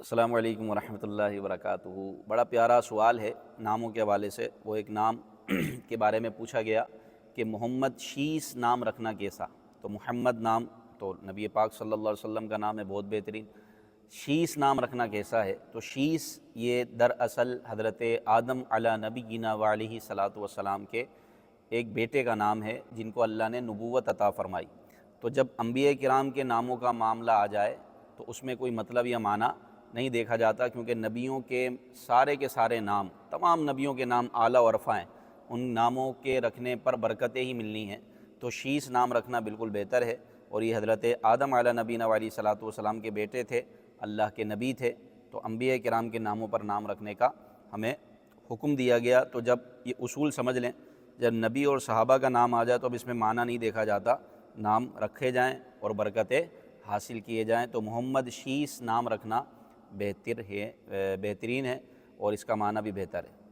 السلام علیکم ورحمۃ اللہ وبرکاتہ۔ بڑا پیارا سوال ہے ناموں کے حوالے سے۔ وہ ایک نام کے بارے میں پوچھا گیا کہ محمد شیس نام رکھنا کیسا؟ تو محمد نام تو نبی پاک صلی اللہ علیہ وسلم کا نام ہے، بہت بہترین۔ شیس نام رکھنا کیسا ہے؟ تو شیس یہ دراصل حضرت آدم علی نبینا وعلیہ صلاۃ والسلام کے ایک بیٹے کا نام ہے جن کو اللہ نے نبوت عطا فرمائی۔ تو جب انبیاء کرام کے ناموں کا معاملہ آ جائے تو اس میں کوئی مطلب یا معنی نہیں دیکھا جاتا، کیونکہ نبیوں کے سارے نام، تمام نبیوں کے نام اعلیٰ و رفع ہیں، ان ناموں کے رکھنے پر برکتیں ہی ملنی ہیں۔ تو شیس نام رکھنا بالکل بہتر ہے، اور یہ حضرت آدم علیہ نبینا علیہ صلاۃ والسلام کے بیٹے تھے، اللہ کے نبی تھے، تو انبیاء کرام کے ناموں پر نام رکھنے کا ہمیں حکم دیا گیا۔ تو جب یہ اصول سمجھ لیں، جب نبی اور صحابہ کا نام آ جائے تو اب اس میں معنی نہیں دیکھا جاتا، نام رکھے جائیں اور برکتیں حاصل کیے جائیں۔ تو محمد شیس نام رکھنا بہترین ہے، اور اس کا معنی بھی بہتر ہے۔